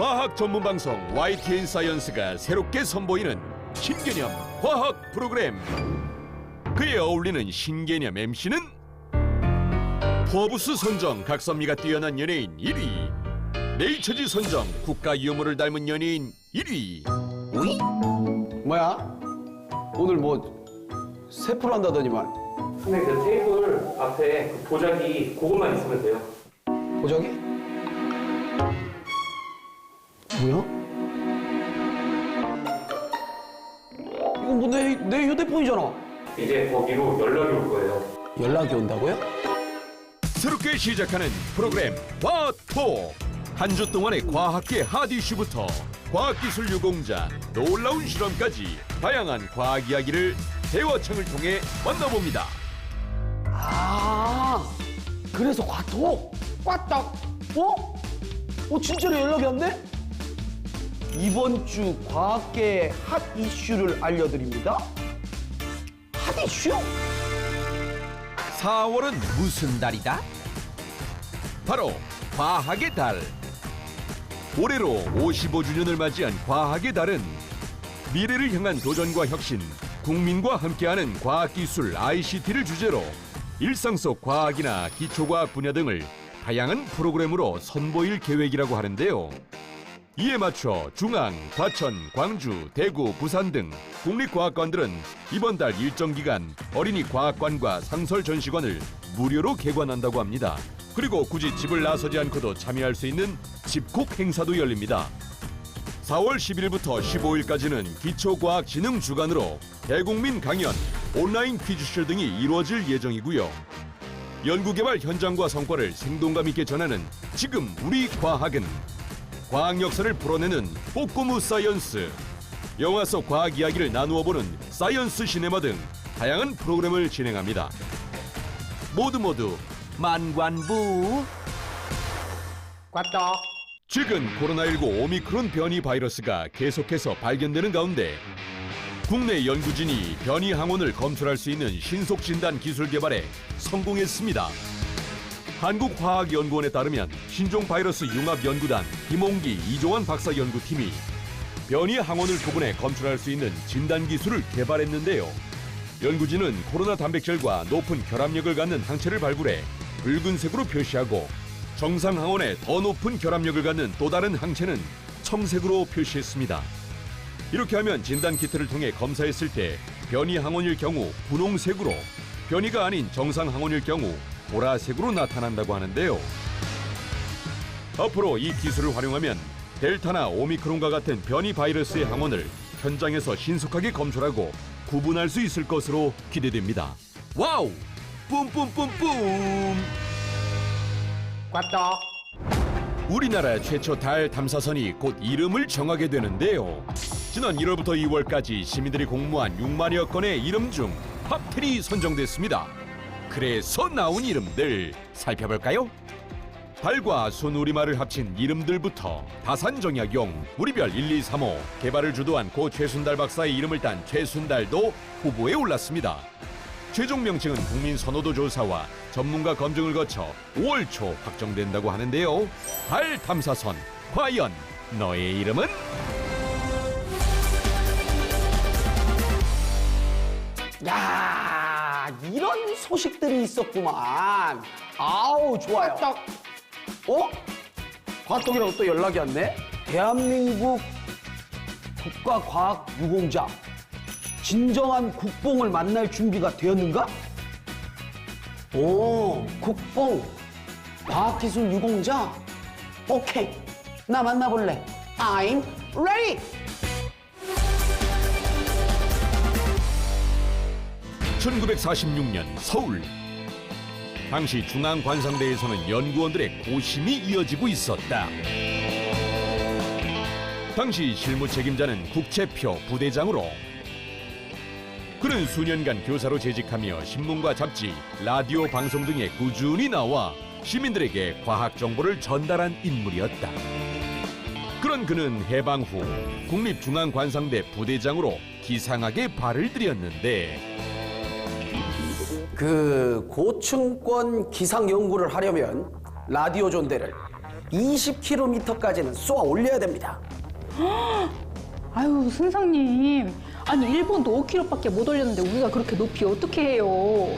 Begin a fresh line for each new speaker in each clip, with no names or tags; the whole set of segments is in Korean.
과학 전문 방송 YTN 사이언스가 새롭게 선보이는 신개념 과학 프로그램. 그에 어울리는 신개념 MC는 포브스 선정 각선미가 뛰어난 연예인 1위, 네이처지 선정 국가 유물을 닮은 연예인 1위.
오이? 뭐야? 오늘 뭐 세프로 한다더니만.
근데 그 테이블 앞에 그 도자기 그것만 있으면 돼요.
보자기? 뭐야? 이거 뭐 내 휴대폰이잖아.
이제 거기로 연락이 올 거예요.
연락이 온다고요?
새롭게 시작하는 프로그램 과톡. 한 주 동안의 과학계 핫 이슈부터 과학기술 유공자, 놀라운 실험까지 다양한 과학 이야기를 대화청을 통해 만나봅니다.
아, 그래서 과톡? 꽈딱? 진짜로 연락이 왔네? 이번 주 과학계의 핫 이슈를 알려드립니다. 핫 이슈?
4월은 무슨 달이다? 바로 과학의 달. 올해로 55주년을 맞이한 과학의 달은 미래를 향한 도전과 혁신, 국민과 함께하는 과학기술 ICT를 주제로 일상 속 과학이나 기초과학 분야 등을 다양한 프로그램으로 선보일 계획이라고 하는데요. 이에 맞춰 중앙, 과천, 광주, 대구, 부산 등 국립과학관들은 이번 달 일정 기간 어린이 과학관과 상설 전시관을 무료로 개관한다고 합니다. 그리고 굳이 집을 나서지 않고도 참여할 수 있는 집콕 행사도 열립니다. 4월 10일부터 15일까지는 기초과학진흥 주간으로 대국민 강연, 온라인 퀴즈쇼 등이 이루어질 예정이고요. 연구개발 현장과 성과를 생동감 있게 전하는 지금 우리 과학은, 과학 역사를 풀어내는 꼬꼬무 사이언스, 영화 속 과학 이야기를 나누어보는 사이언스 시네마 등 다양한 프로그램을 진행합니다. 모두 만관부.
꽈딱.
최근 코로나19 오미크론 변이 바이러스가 계속해서 발견되는 가운데 국내 연구진이 변이 항원을 검출할 수 있는 신속 진단 기술 개발에 성공했습니다. 한국화학연구원에 따르면 신종 바이러스 융합연구단 김홍기, 이종환 박사 연구팀이 변이 항원을 구분해 검출할 수 있는 진단 기술을 개발했는데요. 연구진은 코로나 단백질과 높은 결합력을 갖는 항체를 발굴해 붉은색으로 표시하고 정상 항원에 더 높은 결합력을 갖는 또 다른 항체는 청색으로 표시했습니다. 이렇게 하면 진단 키트를 통해 검사했을 때 변이 항원일 경우 분홍색으로, 변이가 아닌 정상 항원일 경우 보라색으로 나타난다고 하는데요. 앞으로 이 기술을 활용하면 델타나 오미크론과 같은 변이 바이러스의 항원을 현장에서 신속하게 검출하고 구분할 수 있을 것으로 기대됩니다. 와우! 뿜뿜뿜뿜!
꽈딱.
우리나라 최초 달 탐사선이 곧 이름을 정하게 되는데요. 지난 1월부터 2월까지 시민들이 공모한 6만여 건의 이름 중 탑10이 선정됐습니다. 그래서 나온 이름들 살펴볼까요? 달과 순우리말을 합친 이름들부터 다산정약용, 우리별 1, 2, 3호, 개발을 주도한 고 최순달 박사의 이름을 딴 최순달도 후보에 올랐습니다. 최종 명칭은 국민 선호도 조사와 전문가 검증을 거쳐 5월 초 확정된다고 하는데요. 달 탐사선, 과연 너의 이름은?
야, 이런 소식들이 있었구만. 아우, 좋아요. 꽈딱. 과톡이라고 또 연락이 왔네? 대한민국 국가과학유공자. 진정한 국뽕을 만날 준비가 되었는가? 오, 국뽕. 과학기술 유공자? 오케이. 나 만나볼래. I'm ready.
(1946년) 서울. 당시 중앙관상대에서는 연구원들의 고심이 이어지고 있었다. 당시 실무 책임자는 국채표 부대장으로, 그는 수년간 교사로 재직하며 신문과 잡지, 라디오 방송 등에 꾸준히 나와 시민들에게 과학 정보를 전달한 인물이었다. 그런 그는 해방 후 국립중앙관상대 부대장으로 기상하게 발을 들였는데,
그 고층권 기상 연구를 하려면 라디오 존대를 20km까지는 쏘아 올려야 됩니다.
아유, 선생님. 아니, 일본도 5km밖에 못 올렸는데 우리가 그렇게 높이 어떻게 해요?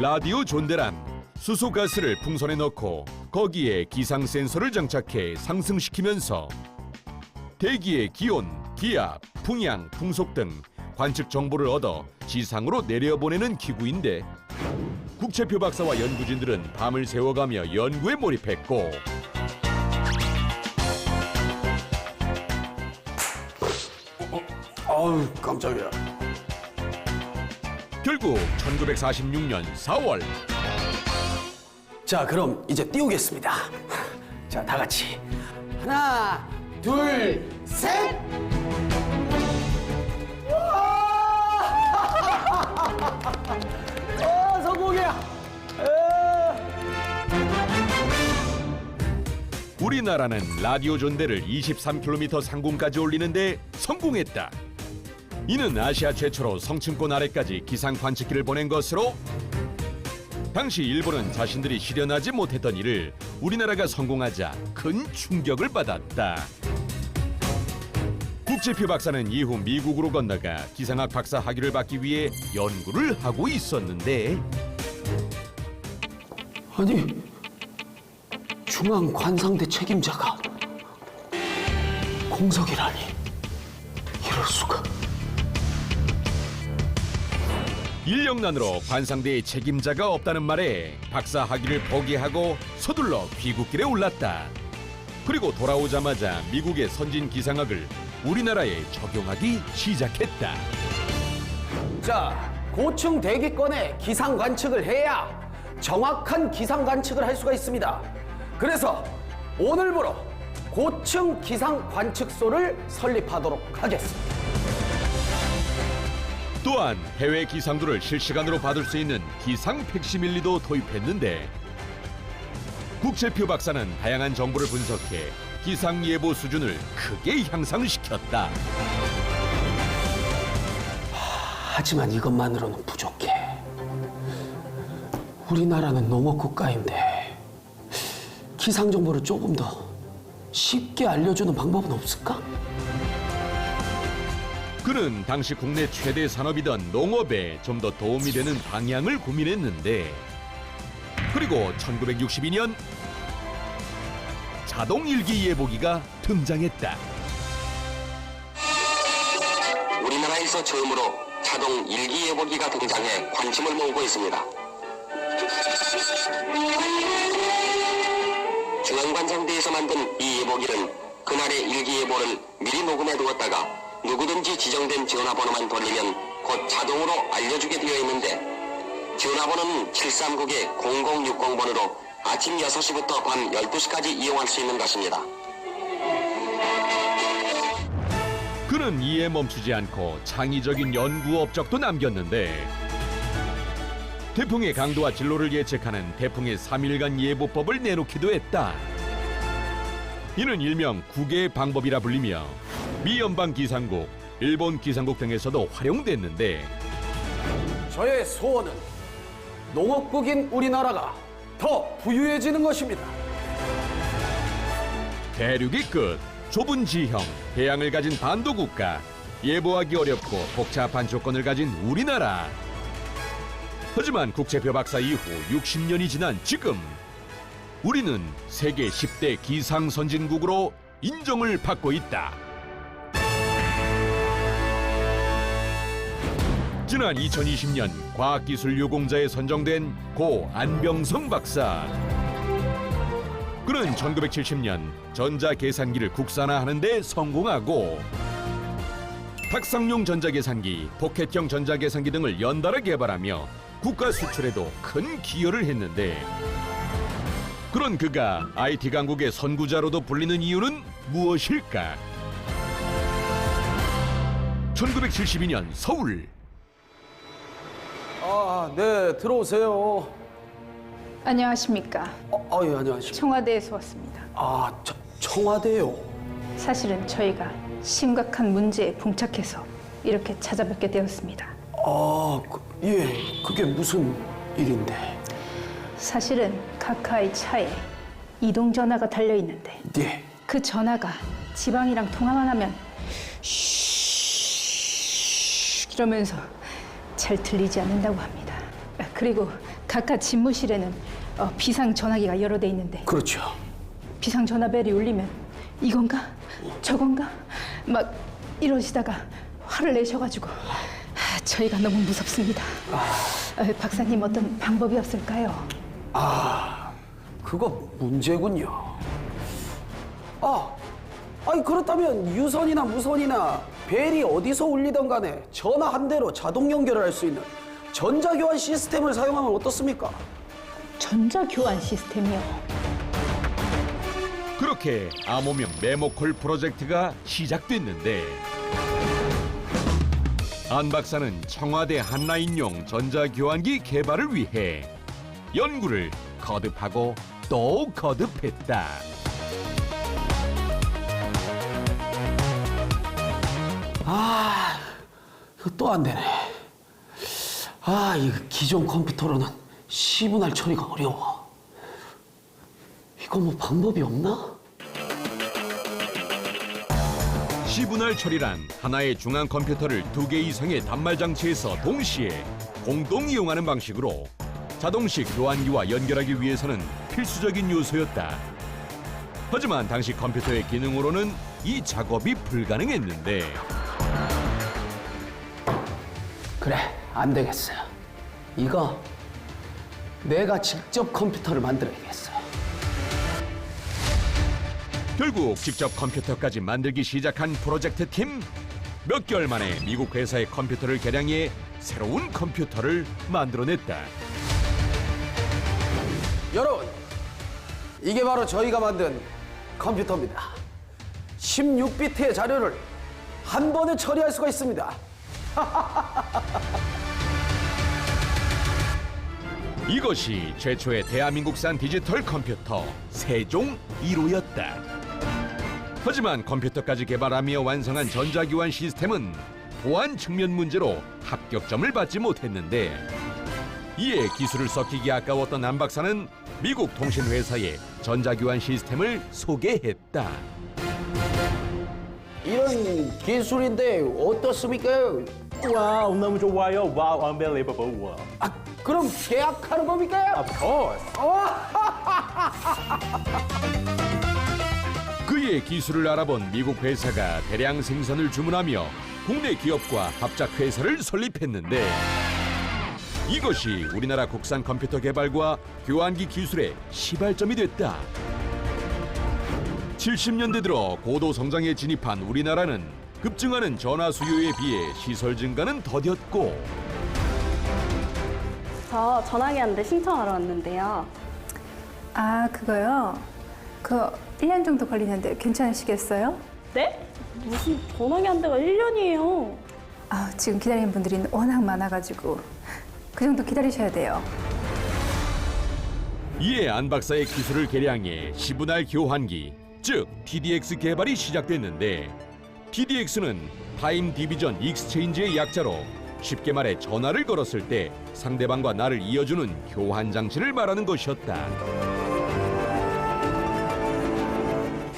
라디오 존대란 수소가스를 풍선에 넣고 거기에 기상 센서를 장착해 상승시키면서 대기의 기온, 기압, 풍향, 풍속 등 관측 정보를 얻어 지상으로 내려보내는 기구인데 국채표 박사와 연구진들은 밤을 새워가며 연구에 몰입했고
아유, 깜짝이야.
결국 1946년 4월
자, 그럼 이제 띄우겠습니다. 자, 다 같이. 하나, 둘, 셋! 성공이야!
우리나라는 라디오 존대를 23km 상공까지 올리는데 성공했다. 이는 아시아 최초로 성층권 아래까지 기상 관측기를 보낸 것으로 당시 일본은 자신들이 실현하지 못했던 일을 우리나라가 성공하자 큰 충격을 받았다. 국채표 박사는 이후 미국으로 건너가 기상학 박사 학위를 받기 위해 연구를 하고 있었는데
아니, 중앙관상대 책임자가 공석이라니. 이럴 수가.
인력난으로 관상대의 책임자가 없다는 말에 박사 학위를 포기하고 서둘러 귀국길에 올랐다. 그리고 돌아오자마자 미국의 선진 기상학을 우리나라에 적용하기 시작했다.
자, 고층 대기권에 기상 관측을 해야 정확한 기상 관측을 할 수가 있습니다. 그래서 오늘부로 고층 기상 관측소를 설립하도록 하겠습니다.
또한 해외 기상도를 실시간으로 받을 수 있는 기상 팩시밀리도 도입했는데 국채표 박사는 다양한 정보를 분석해 기상 예보 수준을 크게 향상시켰다.
하지만 이것만으로는 부족해. 우리나라는 농업 국가인데 기상 정보를 조금 더 쉽게 알려주는 방법은 없을까?
그는 당시 국내 최대 산업이던 농업에 좀 더 도움이 되는 방향을 고민했는데 그리고 1962년 자동 일기 예보기가 등장했다.
우리나라에서 처음으로 자동 일기 예보기가 등장해 관심을 모으고 있습니다. 중앙관상대에서 만든 이 예보기는 그날의 일기 예보를 미리 녹음해 두었다가 누구든지 지정된 전화번호만 돌리면 곧 자동으로 알려주게 되어 있는데 전화번호는 739개 0060번으로 아침 6시부터 밤 12시까지 이용할 수 있는 것입니다.
그는 이에 멈추지 않고 창의적인 연구 업적도 남겼는데 태풍의 강도와 진로를 예측하는 태풍의 3일간 예보법을 내놓기도 했다. 이는 일명 국의 방법이라 불리며 미 연방기상국, 일본 기상국 등에서도 활용됐는데
저의 소원은 농업국인 우리나라가 더 부유해지는 것입니다.
대륙의 끝, 좁은 지형, 해양을 가진 반도국가, 예보하기 어렵고 복잡한 조건을 가진 우리나라. 하지만 국채표 박사 이후 60년이 지난 지금 우리는 세계 10대 기상 선진국으로 인정을 받고 있다. 지난 2020년 과학기술 유공자에 선정된 고 안병성 박사. 그는 1970년 전자계산기를 국산화하는 데 성공하고 탁상용 전자계산기, 포켓형 전자계산기 등을 연달아 개발하며 국가 수출에도 큰 기여를 했는데 그런 그가 IT 강국의 선구자로도 불리는 이유는 무엇일까? 1972년 서울.
아, 네, 들어오세요.
안녕하십니까.
예, 안녕하십니까.
청와대에서 왔습니다.
아, 청와대요.
사실은 저희가 심각한 문제에 봉착해서 이렇게 찾아뵙게 되었습니다.
예, 그게 무슨 일인데?
사실은 카카의 차에 이동 전화가 달려 있는데
네.
그 전화가 지방이랑 통화만 하면 쉬 이러면서 잘 들리지 않는다고 합니다. 그리고 각각 집무실에는 비상 전화기가 여러 대 있는데
그렇죠.
비상 전화벨이 울리면 이건가 저건가 막 이러시다가 화를 내셔가지고 저희가 너무 무섭습니다. 박사님 어떤 방법이 없을까요?
그거 문제군요. 아니 그렇다면 유선이나 무선이나 벨이 어디서 울리던 간에 전화 한 대로 자동 연결을 할 수 있는 전자교환 시스템을 사용하면 어떻습니까?
전자교환 시스템이요.
그렇게 암호명 메모콜 프로젝트가 시작됐는데 안 박사는 청와대 한라인용 전자교환기 개발을 위해 연구를 거듭하고 또 거듭했다.
이거 또 안 되네. 이거 기존 컴퓨터로는 시분할 처리가 어려워. 이거 뭐 방법이 없나?
시분할 처리란 하나의 중앙 컴퓨터를 2개 이상의 단말 장치에서 동시에 공동 이용하는 방식으로 자동식 교환기와 연결하기 위해서는 필수적인 요소였다. 하지만 당시 컴퓨터의 기능으로는 이 작업이 불가능했는데
그래, 안 되겠어. 이거 내가 직접 컴퓨터를 만들어야겠어.
결국 직접 컴퓨터까지 만들기 시작한 프로젝트 팀. 몇 개월 만에 미국 회사의 컴퓨터를 개량해 새로운 컴퓨터를 만들어냈다.
여러분, 이게 바로 저희가 만든 컴퓨터입니다. 16비트의 자료를 한 번에 처리할 수가 있습니다.
이것이 최초의 대한민국산 디지털 컴퓨터 세종 1호였다. 하지만 컴퓨터까지 개발하며 완성한 전자교환 시스템은 보안 측면 문제로 합격점을 받지 못했는데 이에 기술을 썩히기 아까웠던 안 박사는 미국 통신회사에 전자교환 시스템을 소개했다.
이런 기술인데 어떻습니까?
와우, 너무 좋아요. 와우, unbelievable. 와우.
그럼 계약하는 겁니까?
Of course.
그의 기술을 알아본 미국 회사가 대량 생산을 주문하며 국내 기업과 합작 회사를 설립했는데 이것이 우리나라 국산 컴퓨터 개발과 교환기 기술의 시발점이 됐다. 70년대 들어 고도 성장에 진입한 우리나라는 급증하는 전화 수요에 비해 시설 증가는 더뎠고
저 전화기한테 신청하러 왔는데요.
그거요? 1년 정도 걸리는데 괜찮으시겠어요?
네? 무슨 전화기 한 대가 1년이에요.
지금 기다리는 분들이 워낙 많아가지고 그 정도 기다리셔야 돼요.
이에 안 박사의 기술을 개량해 시분할 교환기, 즉 TDX 개발이 시작됐는데 TDX는 타임 디비전 익스체인지의 약자로 쉽게 말해 전화를 걸었을 때 상대방과 나를 이어주는 교환 장치를 말하는 것이었다.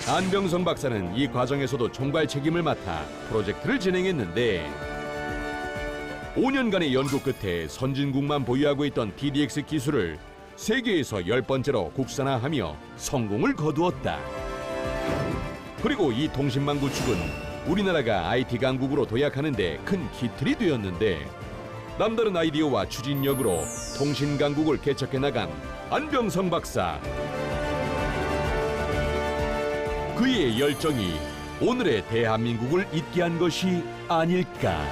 안병성 박사는 이 과정에서도 총괄 책임을 맡아 프로젝트를 진행했는데 5년간의 연구 끝에 선진국만 보유하고 있던 TDX 기술을 세계에서 10번째로 국산화하며 성공을 거두었다. 그리고 이 통신망 구축은 우리나라가 IT 강국으로 도약하는 데 큰 기틀이 되었는데 남다른 아이디어와 추진력으로 통신 강국을 개척해 나간 안병성 박사. 그의 열정이 오늘의 대한민국을 있게 한 것이 아닐까.